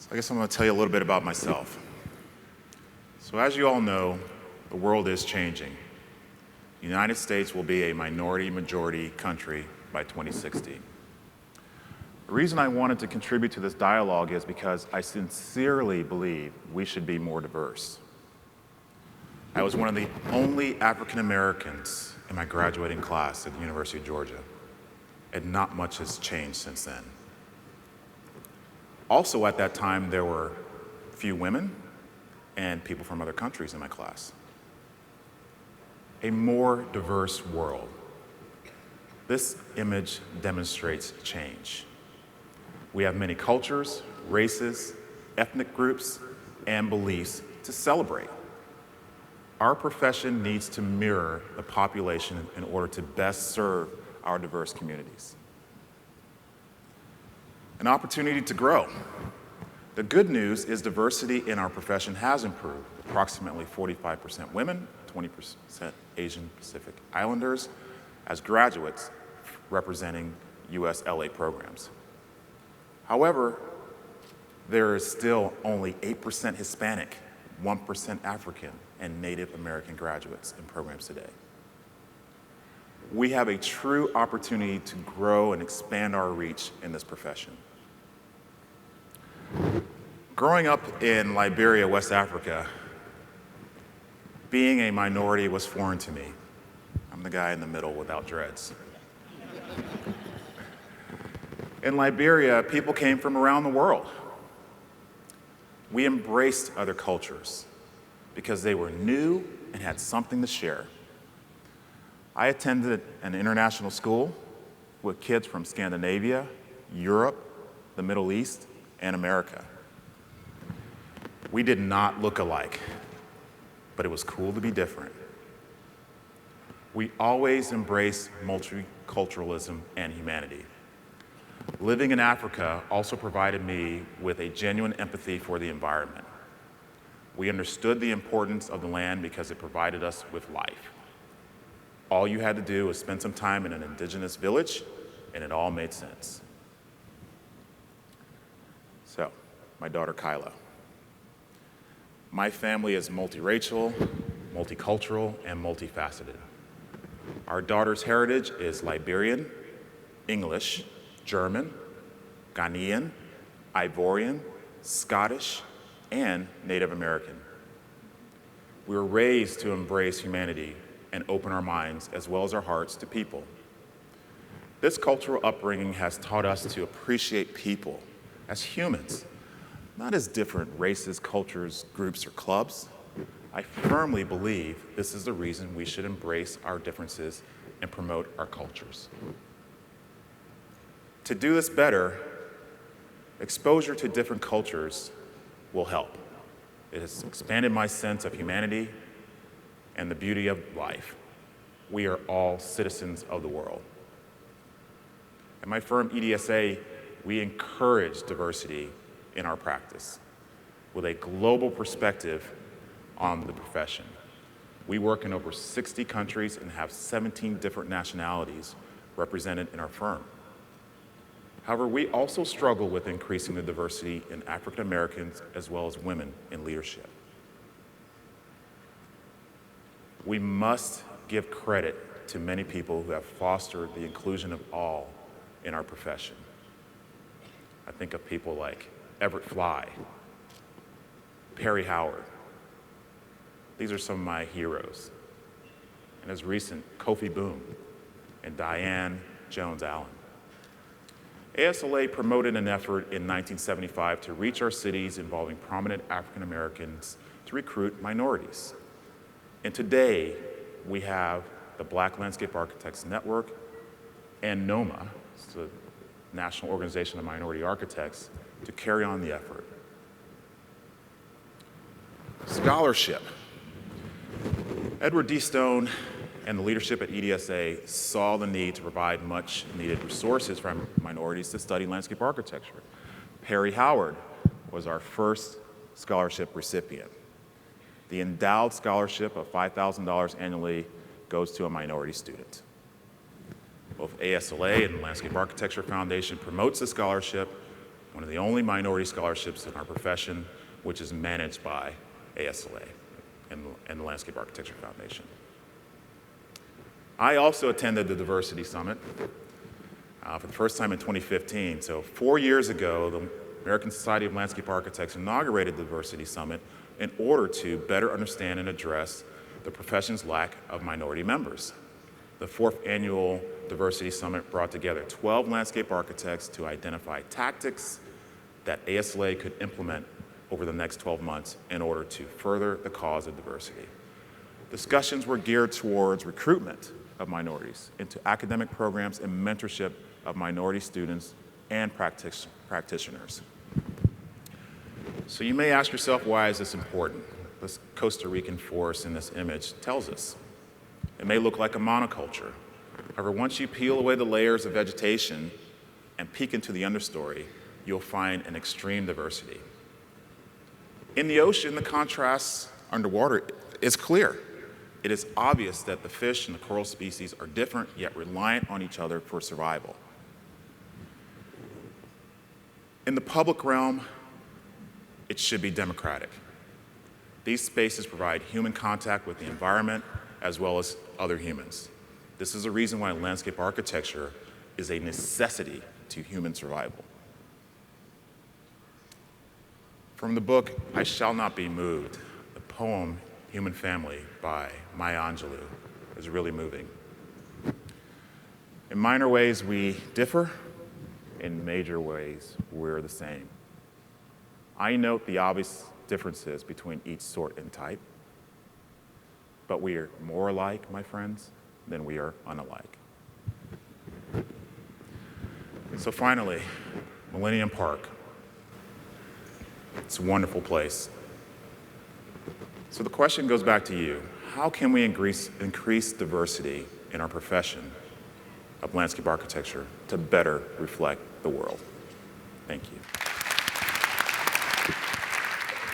So I guess I'm going to tell you a little bit about myself. So as you all know, the world is changing. The United States will be a minority-majority country by 2060. The reason I wanted to contribute to this dialogue is because I sincerely believe we should be more diverse. I was one of the only African Americans in my graduating class at the University of Georgia, and not much has changed since then. Also at that time, there were few women and people from other countries in my class. A more diverse world. This image demonstrates change. We have many cultures, races, ethnic groups, and beliefs to celebrate. Our profession needs to mirror the population in order to best serve our diverse communities. An opportunity to grow. The good news is diversity in our profession has improved. Approximately 45% women, 20% Asian Pacific Islanders as graduates representing USLA programs. However, there is still only 8% Hispanic, 1% African, and Native American graduates in programs today. We have a true opportunity to grow and expand our reach in this profession. Growing up in Liberia, West Africa, being a minority was foreign to me. I'm the guy in the middle without dreads. In Liberia, people came from around the world. We embraced other cultures because they were new and had something to share. I attended an international school with kids from Scandinavia, Europe, the Middle East, and America. We did not look alike, but it was cool to be different. We always embrace multiculturalism and humanity. Living in Africa also provided me with a genuine empathy for the environment. We understood the importance of the land because it provided us with life. All you had to do was spend some time in an indigenous village, and it all made sense. So, my daughter Kyla. My family is multiracial, multicultural, and multifaceted. Our daughter's heritage is Liberian, English, German, Ghanaian, Ivorian, Scottish, and Native American. We were raised to embrace humanity and open our minds as well as our hearts to people. This cultural upbringing has taught us to appreciate people as humans, not as different races, cultures, groups, or clubs. I firmly believe this is the reason we should embrace our differences and promote our cultures. To do this better, exposure to different cultures will help. It has expanded my sense of humanity and the beauty of life. We are all citizens of the world. At my firm, EDSA, we encourage diversity in our practice with a global perspective on the profession. We work in over 60 countries and have 17 different nationalities represented in our firm. However, we also struggle with increasing the diversity in African Americans as well as women in leadership. We must give credit to many people who have fostered the inclusion of all in our profession. I think of people like Everett Fly, Perry Howard. These are some of my heroes. And as recent, Kofi Boom and Diane Jones-Allen. ASLA promoted an effort in 1975 to reach our cities involving prominent African Americans to recruit minorities. And today, we have the Black Landscape Architects Network and NOMA, it's the National Organization of Minority Architects, to carry on the effort. Scholarship. Edward D. Stone and the leadership at EDSA saw the need to provide much needed resources for minorities to study landscape architecture. Perry Howard was our first scholarship recipient. The endowed scholarship of $5,000 annually goes to a minority student. Both ASLA and the Landscape Architecture Foundation promotes the scholarship, one of the only minority scholarships in our profession, which is managed by ASLA and the Landscape Architecture Foundation. I also attended the Diversity Summit for the first time in 2015. So 4 years ago, the American Society of Landscape Architects inaugurated the Diversity Summit in order to better understand and address the profession's lack of minority members. The 4th annual Diversity Summit brought together 12 landscape architects to identify tactics that ASLA could implement over the next 12 months in order to further the cause of diversity. Discussions were geared towards recruitment of minorities into academic programs and mentorship of minority students and practitioners. So you may ask yourself, why is this important? This Costa Rican forest in this image tells us. It may look like a monoculture. However, once you peel away the layers of vegetation and peek into the understory, you'll find an extreme diversity. In the ocean, the contrast underwater is clear. It is obvious that the fish and the coral species are different, yet reliant on each other for survival. In the public realm, it should be democratic. These spaces provide human contact with the environment as well as other humans. This is a reason why landscape architecture is a necessity to human survival. From the book, I Shall Not Be Moved, the poem Human Family by Maya Angelou is really moving. In minor ways, we differ. In major ways, we're the same. I note the obvious differences between each sort and type, but we are more alike, my friends, than we are unalike. So finally, Millennium Park. It's a wonderful place. So the question goes back to you. How can we increase diversity in our profession of landscape architecture to better reflect the world? Thank you.